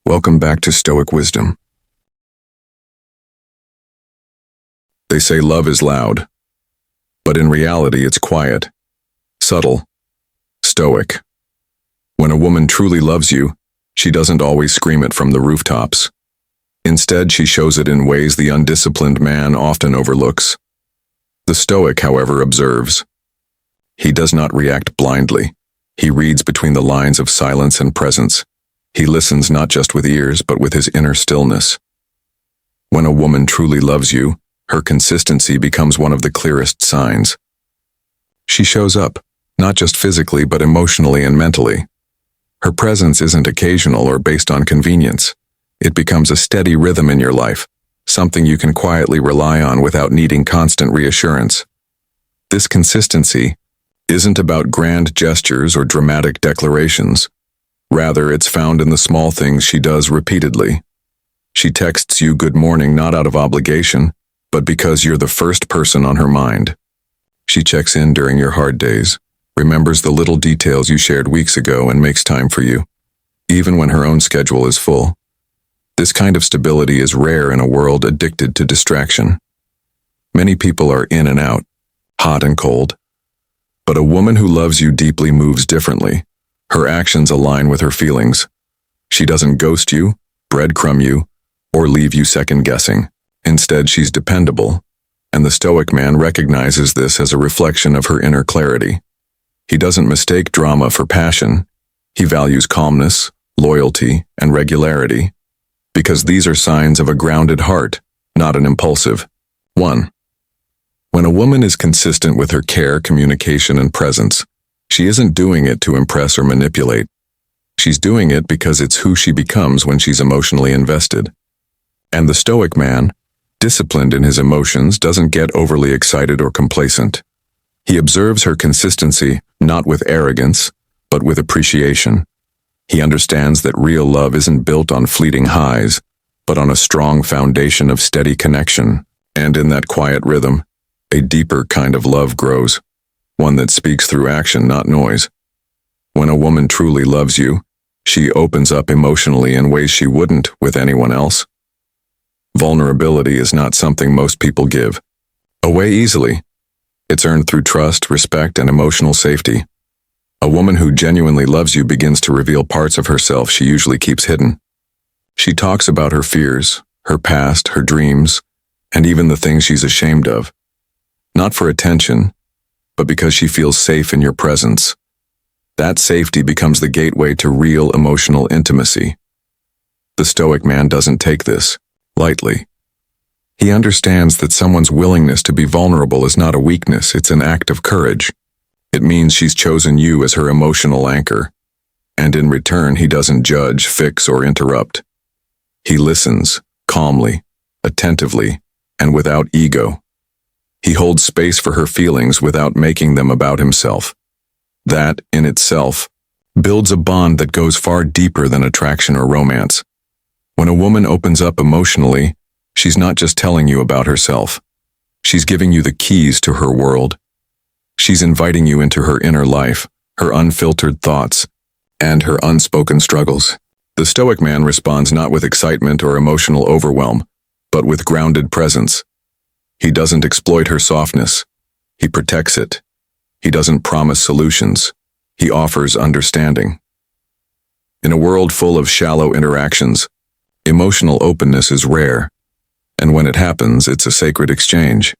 Welcome back to Stoic Wisdom. They say love is loud, but in reality it's quiet, subtle, stoic. When a woman truly loves you, she doesn't always scream it from the rooftops. Instead, she shows it in ways the undisciplined man often overlooks. The Stoic, however, observes. He does not react blindly. He reads between the lines of silence and presence. He listens not just with ears, but with his inner stillness. When a woman truly loves you, her consistency becomes one of the clearest signs. She shows up, not just physically, but emotionally and mentally. Her presence isn't occasional or based on convenience. It becomes a steady rhythm in your life, something you can quietly rely on without needing constant reassurance. This consistency isn't about grand gestures or dramatic declarations. Rather, it's found in the small things she does repeatedly. She texts you good morning not out of obligation, but because you're the first person on her mind. She checks in during your hard days, remembers the little details you shared weeks ago, and makes time for you, even when her own schedule is full. This kind of stability is rare in a world addicted to distraction. Many people are in and out, hot and cold. But a woman who loves you deeply moves differently. Her actions align with her feelings. She doesn't ghost you, breadcrumb you, or leave you second-guessing. Instead, she's dependable, and the Stoic man recognizes this as a reflection of her inner clarity. He doesn't mistake drama for passion. He values calmness, loyalty, and regularity, because these are signs of a grounded heart, not an impulsive one. When a woman is consistent with her care, communication, and presence, she isn't doing it to impress or manipulate. She's doing it because it's who she becomes when she's emotionally invested. And the Stoic man, disciplined in his emotions, doesn't get overly excited or complacent. He observes her consistency not with arrogance, but with appreciation. He understands that real love isn't built on fleeting highs, but on a strong foundation of steady connection. And in that quiet rhythm, a deeper kind of love grows, one that speaks through action, not noise. When a woman truly loves you, she opens up emotionally in ways she wouldn't with anyone else. Vulnerability is not something most people give away easily. It's earned through trust, respect, and emotional safety. A woman who genuinely loves you begins to reveal parts of herself she usually keeps hidden. She talks about her fears, her past, her dreams, and even the things she's ashamed of. Not for attention, but because she feels safe in your presence. That safety becomes the gateway to real emotional intimacy. The Stoic man doesn't take this lightly. He understands that someone's willingness to be vulnerable is not a weakness, it's an act of courage. It means she's chosen you as her emotional anchor. And in return, he doesn't judge, fix, or interrupt. He listens, calmly, attentively, and without ego. He holds space for her feelings without making them about himself. That, in itself, builds a bond that goes far deeper than attraction or romance. When a woman opens up emotionally, she's not just telling you about herself. She's giving you the keys to her world. She's inviting you into her inner life, her unfiltered thoughts, and her unspoken struggles. The Stoic man responds not with excitement or emotional overwhelm, but with grounded presence. He doesn't exploit her softness. He protects it. He doesn't promise solutions. He offers understanding. In a world full of shallow interactions, emotional openness is rare, and when it happens, it's a sacred exchange.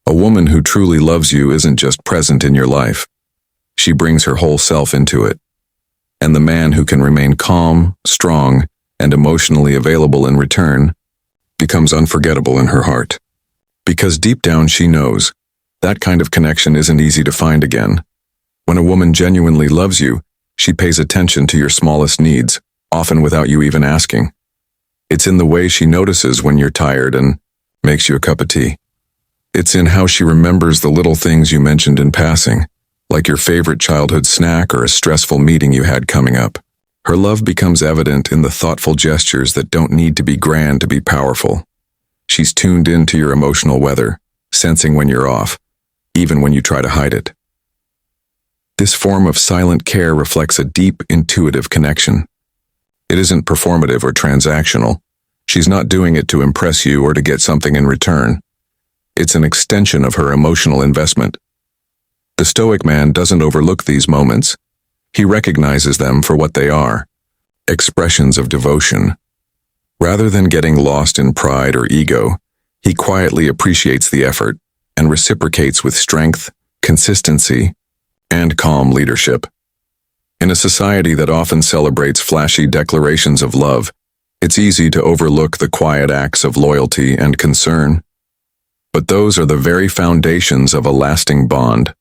A woman who truly loves you isn't just present in your life. She brings her whole self into it. And the man who can remain calm, strong, and emotionally available in return becomes unforgettable in her heart. Because deep down she knows that kind of connection isn't easy to find again. When a woman genuinely loves you, she pays attention to your smallest needs, often without you even asking. It's in the way she notices when you're tired and makes you a cup of tea. It's in how she remembers the little things you mentioned in passing, like your favorite childhood snack or a stressful meeting you had coming up. Her love becomes evident in the thoughtful gestures that don't need to be grand to be powerful. She's tuned into your emotional weather, sensing when you're off, even when you try to hide it. This form of silent care reflects a deep, intuitive connection. It isn't performative or transactional. She's not doing it to impress you or to get something in return. It's an extension of her emotional investment. The Stoic man doesn't overlook these moments. He recognizes them for what they are, expressions of devotion. Rather than getting lost in pride or ego, he quietly appreciates the effort and reciprocates with strength, consistency, and calm leadership. In a society that often celebrates flashy declarations of love, it's easy to overlook the quiet acts of loyalty and concern. But those are the very foundations of a lasting bond.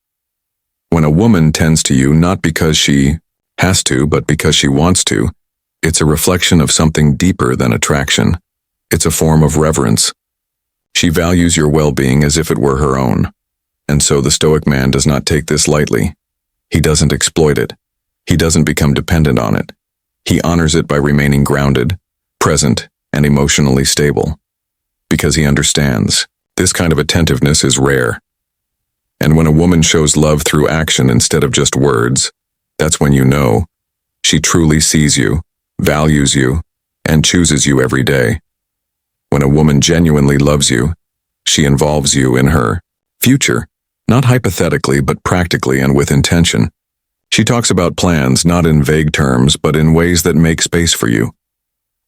When a woman tends to you not because she has to, but because she wants to, it's a reflection of something deeper than attraction. It's a form of reverence. She values your well-being as if it were her own. And so the Stoic man does not take this lightly. He doesn't exploit it. He doesn't become dependent on it. He honors it by remaining grounded, present, and emotionally stable. Because he understands, this kind of attentiveness is rare. And when a woman shows love through action instead of just words, that's when you know she truly sees you, values you, and chooses you every day. When a woman genuinely loves you, she involves you in her future, not hypothetically but practically and with intention. She talks about plans not in vague terms but in ways that make space for you.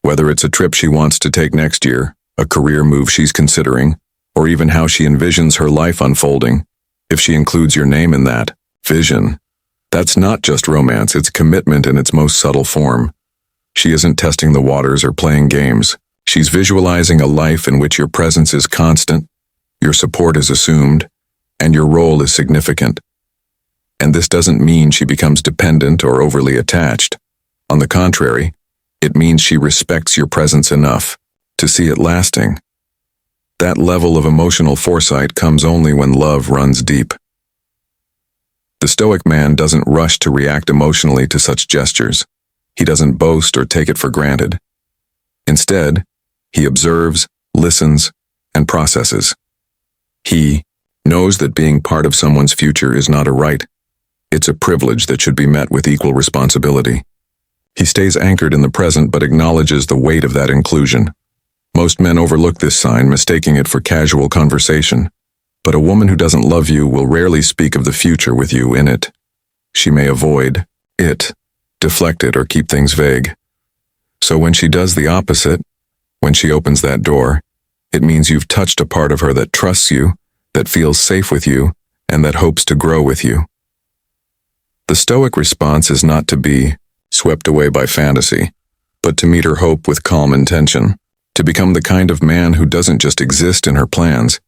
Whether it's a trip she wants to take next year, a career move she's considering, or even how she envisions her life unfolding, if she includes your name in that vision, that's not just romance, it's commitment in its most subtle form. She isn't testing the waters or playing games. She's visualizing a life in which your presence is constant, your support is assumed, and your role is significant. And this doesn't mean she becomes dependent or overly attached. On the contrary, it means she respects your presence enough to see it lasting. That level of emotional foresight comes only when love runs deep. The Stoic man doesn't rush to react emotionally to such gestures. He doesn't boast or take it for granted. Instead, he observes, listens, and processes. He knows that being part of someone's future is not a right. It's a privilege that should be met with equal responsibility. He stays anchored in the present but acknowledges the weight of that inclusion. Most men overlook this sign, mistaking it for casual conversation. But a woman who doesn't love you will rarely speak of the future with you in it. She may avoid it, deflect it, or keep things vague. So when she does the opposite, when she opens that door, it means you've touched a part of her that trusts you, that feels safe with you, and that hopes to grow with you. The Stoic response is not to be swept away by fantasy, but to meet her hope with calm intention, to become the kind of man who doesn't just exist in her plans,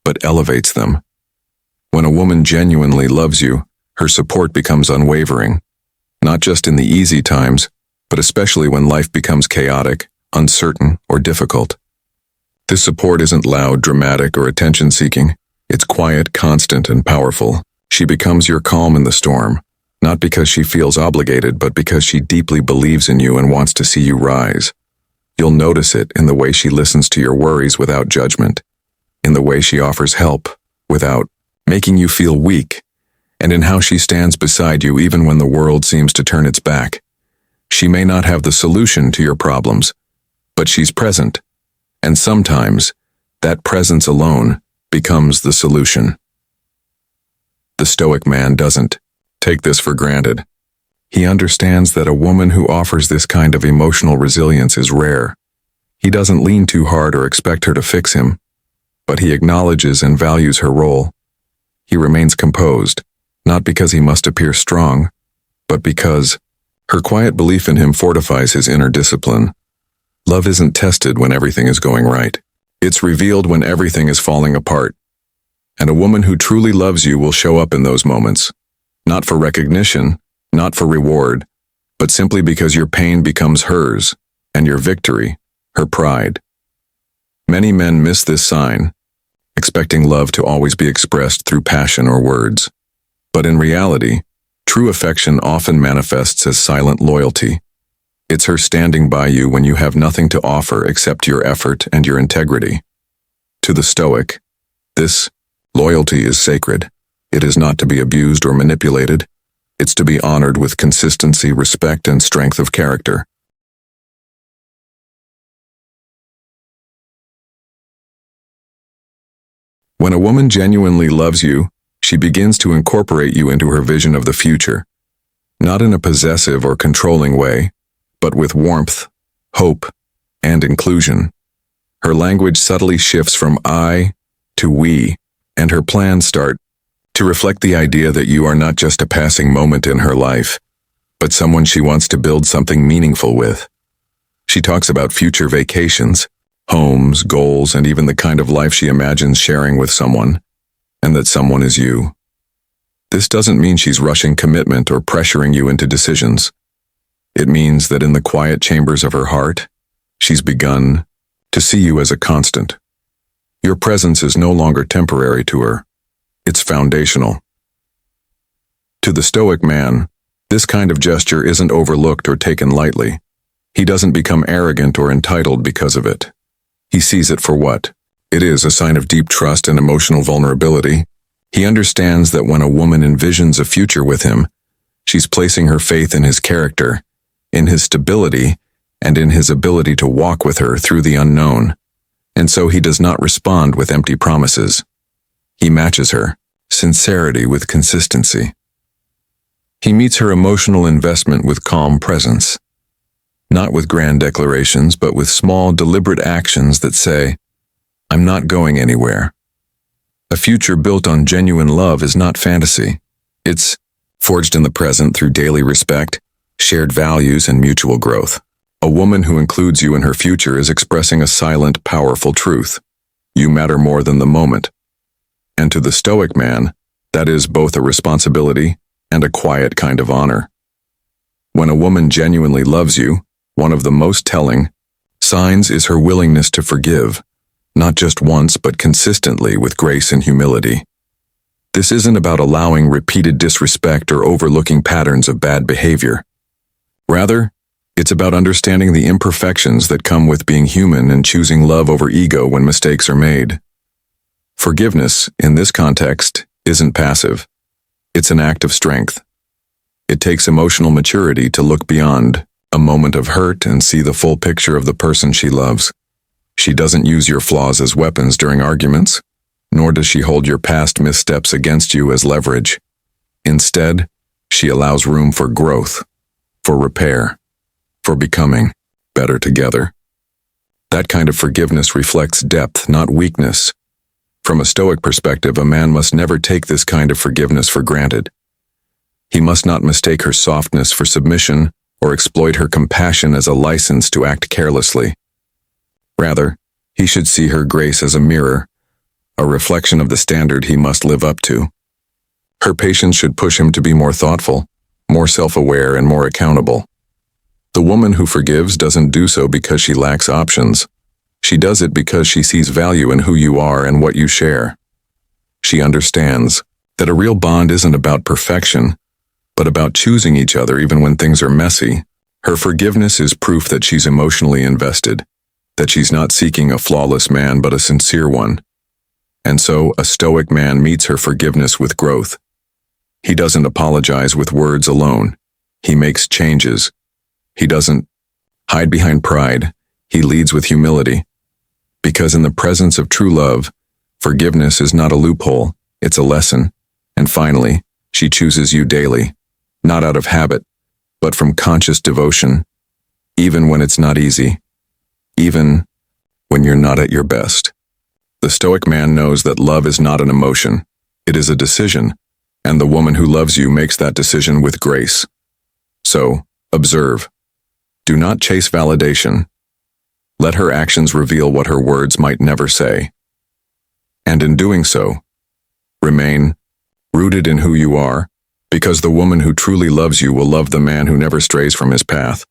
but elevates them. When a woman genuinely loves you, her support becomes unwavering, not just in the easy times, but especially when life becomes chaotic, uncertain, or difficult. This support isn't loud, dramatic, or attention-seeking. It's quiet, constant, and powerful. She becomes your calm in the storm, not because she feels obligated, but because she deeply believes in you and wants to see you rise. You'll notice it in the way she listens to your worries without judgment, in the way she offers help without making you feel weak, and in how she stands beside you even when the world seems to turn its back. She may not have the solution to your problems, but she's present, and sometimes that presence alone becomes the solution. The Stoic man doesn't take this for granted. He understands that a woman who offers this kind of emotional resilience is rare. He doesn't lean too hard or expect her to fix him, but he acknowledges and values her role. He remains composed, not because he must appear strong, but because her quiet belief in him fortifies his inner discipline. Love isn't tested when everything is going right. It's revealed when everything is falling apart. And a woman who truly loves you will show up in those moments, not for recognition, not for reward, but simply because your pain becomes hers, and your victory, her pride. Many men miss this sign, expecting love to always be expressed through passion or words. But in reality, true affection often manifests as silent loyalty. It's her standing by you when you have nothing to offer except your effort and your integrity. To the Stoic, this loyalty is sacred. It is not to be abused or manipulated. It's to be honored with consistency, respect, and strength of character. When a woman genuinely loves you, she begins to incorporate you into her vision of the future, not in a possessive or controlling way, but with warmth, hope, and inclusion. Her language subtly shifts from I to we, and her plans start to reflect the idea that you are not just a passing moment in her life, but someone she wants to build something meaningful with. She talks about future vacations, homes, goals, and even the kind of life she imagines sharing with someone, and that someone is you. This doesn't mean she's rushing commitment or pressuring you into decisions. It means that in the quiet chambers of her heart, she's begun to see you as a constant. Your presence is no longer temporary to her. It's foundational. To the Stoic man, this kind of gesture isn't overlooked or taken lightly. He doesn't become arrogant or entitled because of it. He sees it for what it is, a sign of deep trust and emotional vulnerability. He understands that when a woman envisions a future with him, she's placing her faith in his character, in his stability, and in his ability to walk with her through the unknown. And so he does not respond with empty promises. He matches her sincerity with consistency. He meets her emotional investment with calm presence, not with grand declarations, but with small, deliberate actions that say, I'm not going anywhere. A future built on genuine love is not fantasy. It's forged in the present through daily respect, shared values, and mutual growth. A woman who includes you in her future is expressing a silent, powerful truth. You matter more than the moment. And to the Stoic man, that is both a responsibility and a quiet kind of honor. When a woman genuinely loves you, one of the most telling signs is her willingness to forgive, not just once but consistently with grace and humility. This isn't about allowing repeated disrespect or overlooking patterns of bad behavior. Rather, it's about understanding the imperfections that come with being human and choosing love over ego when mistakes are made. Forgiveness, in this context, isn't passive. It's an act of strength. It takes emotional maturity to look beyond a moment of hurt and see the full picture of the person she loves. She doesn't use your flaws as weapons during arguments, nor does she hold your past missteps against you as leverage. Instead, she allows room for growth, for repair, for becoming better together. That kind of forgiveness reflects depth, not weakness. From a Stoic perspective, a man must never take this kind of forgiveness for granted. He must not mistake her softness for submission or exploit her compassion as a license to act carelessly. Rather, he should see her grace as a mirror, a reflection of the standard he must live up to. Her patience should push him to be more thoughtful, more self-aware, and more accountable. The woman who forgives doesn't do so because she lacks options. She does it because she sees value in who you are and what you share. She understands that a real bond isn't about perfection, but about choosing each other even when things are messy. Her forgiveness is proof that she's emotionally invested, that she's not seeking a flawless man but a sincere one. And so, a Stoic man meets her forgiveness with growth. He doesn't apologize with words alone. He makes changes. He doesn't hide behind pride. He leads with humility. Because in the presence of true love, forgiveness is not a loophole, it's a lesson. And finally, she chooses you daily, not out of habit, but from conscious devotion, even when it's not easy, even when you're not at your best. The Stoic man knows that love is not an emotion, it is a decision, and the woman who loves you makes that decision with grace. So, observe. Do not chase validation. Let her actions reveal what her words might never say. And in doing so, remain rooted in who you are, because the woman who truly loves you will love the man who never strays from his path.